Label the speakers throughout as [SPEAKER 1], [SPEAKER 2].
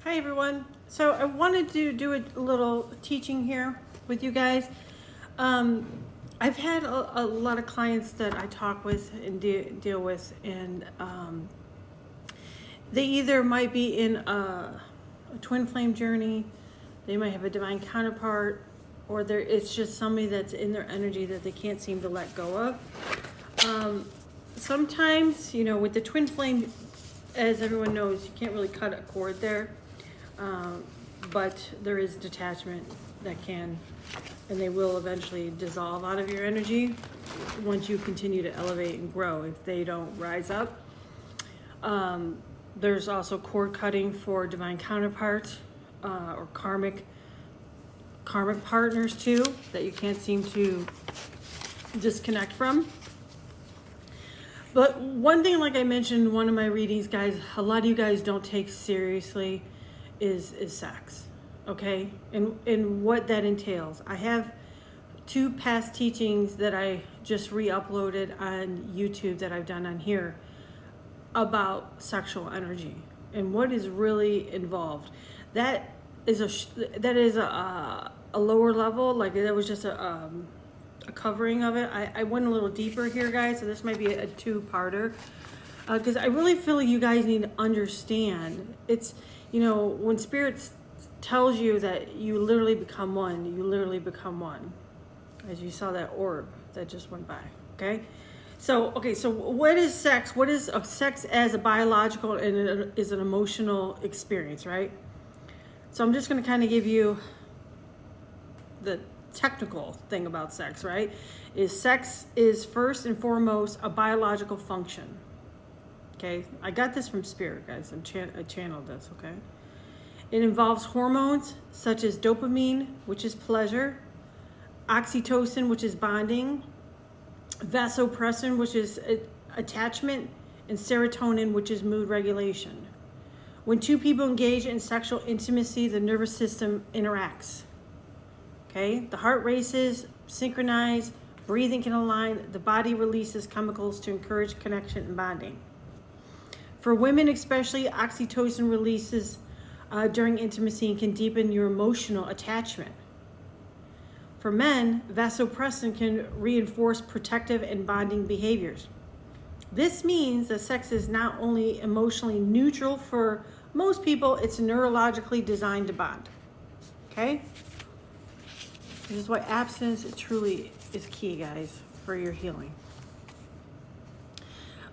[SPEAKER 1] Hi everyone. So I wanted to do a little teaching here with you guys. Um, I've had a lot of clients that I talk with and deal with, and they either might be in a twin flame journey, they might have a divine counterpart, or it's just somebody that's in their energy that they can't seem to let go of. Sometimes, with the twin flame, as everyone knows, you can't really cut a cord there. But there is detachment that can, and they will eventually dissolve out of your energy once you continue to elevate and grow if they don't rise up. There's also cord cutting for divine counterparts or karmic partners too that you can't seem to disconnect from. But one thing, like I mentioned in one of my readings, guys, a lot of you guys don't take seriously is sex, okay? And what that entails. I have 2 past teachings that I just re-uploaded on YouTube that I've done on here about sexual energy and what is really involved. That is a lower level, like that was just a covering of it. I went a little deeper here, guys, so this might be a 2-parter because I really feel you guys need to understand. It's, when Spirit tells you that you literally become one, you literally become one. As you saw that orb that just went by, okay? So what is sex? What is sex as a biological and it is an emotional experience, right? So I'm just going to kind of give you the technical thing about sex, right? Sex is first and foremost a biological function. Okay, I got this from Spirit, guys. I channeled this, okay? It involves hormones such as dopamine, which is pleasure, oxytocin, which is bonding, vasopressin, which is attachment, and serotonin, which is mood regulation. When 2 people engage in sexual intimacy, the nervous system interacts. Okay, the heart races, synchronize, breathing can align, the body releases chemicals to encourage connection and bonding. For women especially, oxytocin releases during intimacy and can deepen your emotional attachment. For men, vasopressin can reinforce protective and bonding behaviors. This means that sex is not only emotionally neutral for most people, it's neurologically designed to bond. Okay? This is why abstinence truly is key, guys, for your healing.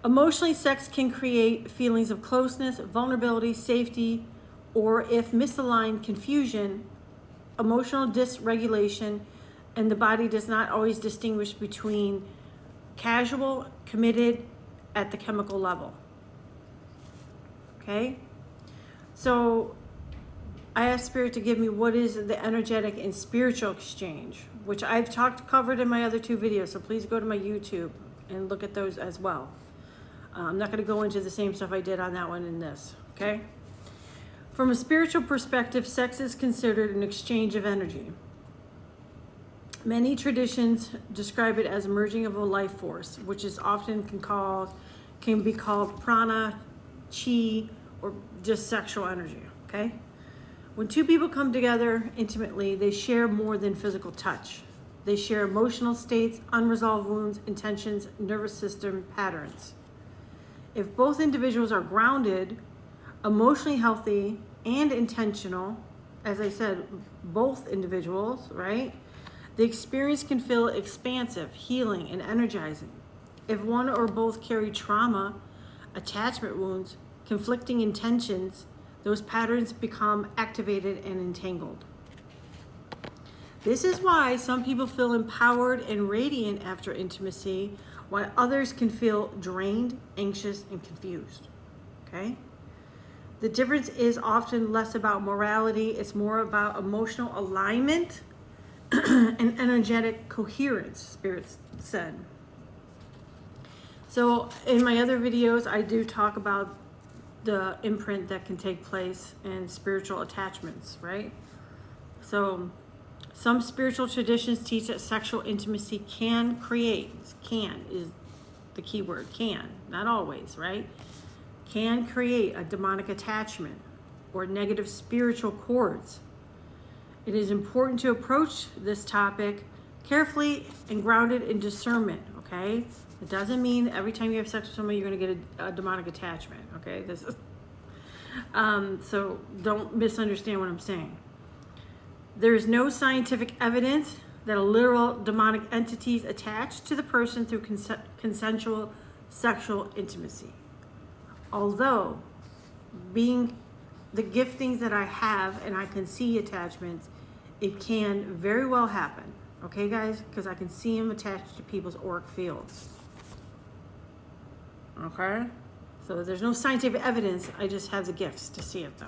[SPEAKER 1] Emotionally, sex can create feelings of closeness, vulnerability, safety, or if misaligned, confusion, emotional dysregulation, and the body does not always distinguish between casual, committed at the chemical level. Okay? So I asked Spirit to give me what is the energetic and spiritual exchange, which I've covered in my other 2 videos, so please go to my YouTube and look at those as well. I'm not going to go into the same stuff I did on that one in this, okay? From a spiritual perspective, sex is considered an exchange of energy. Many traditions describe it as a merging of a life force, which is often can be called prana, chi, or just sexual energy, okay? When 2 people come together intimately, they share more than physical touch. They share emotional states, unresolved wounds, intentions, nervous system patterns. If both individuals are grounded, emotionally healthy, and intentional, as I said, both individuals, right? The experience can feel expansive, healing, and energizing. If one or both carry trauma, attachment wounds, conflicting intentions, those patterns become activated and entangled. This is why some people feel empowered and radiant after intimacy, while others can feel drained, anxious, and confused. Okay? The difference is often less about morality, it's more about emotional alignment and energetic coherence, Spirit said. So in my other videos, I do talk about the imprint that can take place in spiritual attachments, right? So some spiritual traditions teach that sexual intimacy can is the key word, can, not always, right? Can create a demonic attachment. or negative spiritual cords. It is important to approach this topic carefully and grounded in discernment, okay? It doesn't mean every time you have sex with somebody you're going to get a demonic attachment, okay? This is so don't misunderstand what I'm saying. There is no scientific evidence that a literal demonic entity is attached to the person through consensual sexual intimacy. Although, being the giftings that I have and I can see attachments, it can very well happen. Okay, guys? Because I can see them attached to people's auric fields. Okay? So there's no scientific evidence. I just have the gifts to see it, though.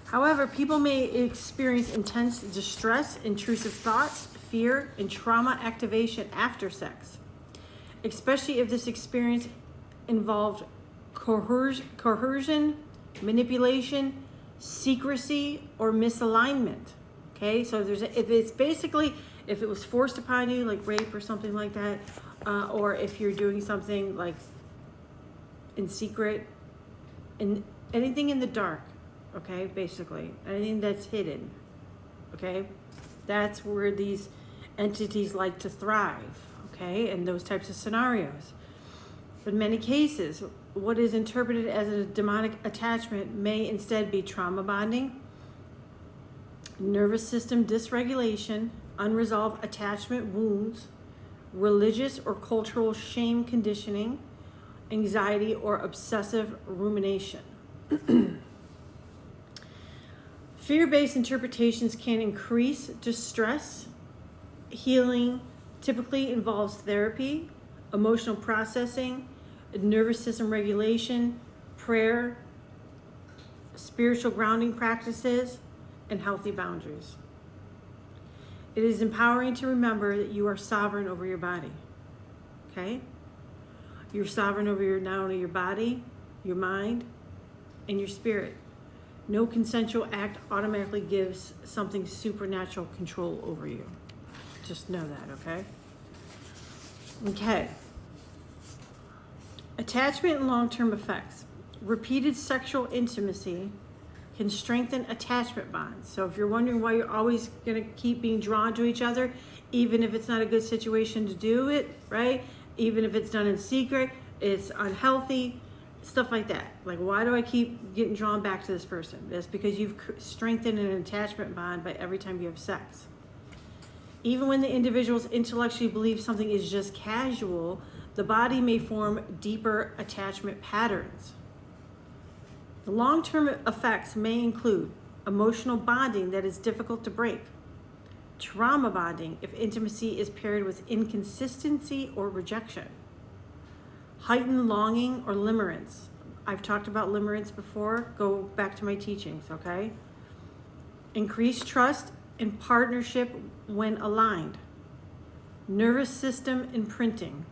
[SPEAKER 1] However, people may experience intense distress, intrusive thoughts, fear, and trauma activation after sex, especially if this experience involved coercion, manipulation, secrecy, or misalignment. Okay, so if it was forced upon you, like rape or something like that, or if you're doing something like in secret, and anything in the dark, okay, basically, anything that's hidden, okay, that's where these entities like to thrive, okay, in those types of scenarios. In many cases, what is interpreted as a demonic attachment may instead be trauma bonding, nervous system dysregulation, unresolved attachment wounds, religious or cultural shame conditioning, anxiety or obsessive rumination. Fear-based interpretations can increase distress. Healing typically involves therapy, emotional processing, nervous system regulation, prayer, spiritual grounding practices, and healthy boundaries. It is empowering to remember that you are sovereign over your body. Okay? You're sovereign over not only your body, your mind, and your spirit. No consensual act automatically gives something supernatural control over you. Just know that, okay? Okay. Attachment and long-term effects. Repeated sexual intimacy can strengthen attachment bonds. So if you're wondering why you're always going to keep being drawn to each other, even if it's not a good situation to do it, right? Even if it's done in secret, it's unhealthy, stuff like that. Like, why do I keep getting drawn back to this person? That's because you've strengthened an attachment bond by every time you have sex. Even when the individuals intellectually believe something is just casual, the body may form deeper attachment patterns. The long-term effects may include emotional bonding that is difficult to break, trauma bonding if intimacy is paired with inconsistency or rejection, heightened longing or limerence. I've talked about limerence before. Go back to my teachings, okay? Increased trust and partnership when aligned. Nervous system imprinting.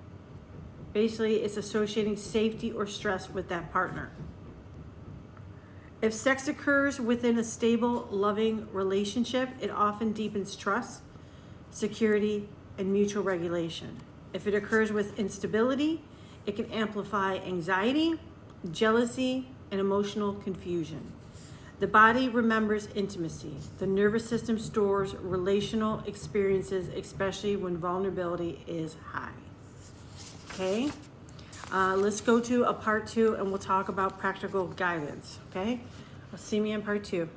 [SPEAKER 1] Basically, it's associating safety or stress with that partner. If sex occurs within a stable, loving relationship, it often deepens trust, security, and mutual regulation. If it occurs with instability, it can amplify anxiety, jealousy, and emotional confusion. The body remembers intimacy. The nervous system stores relational experiences, especially when vulnerability is high. Okay? Let's go to a part 2 and we'll talk about practical guidance. Okay? See me in part 2.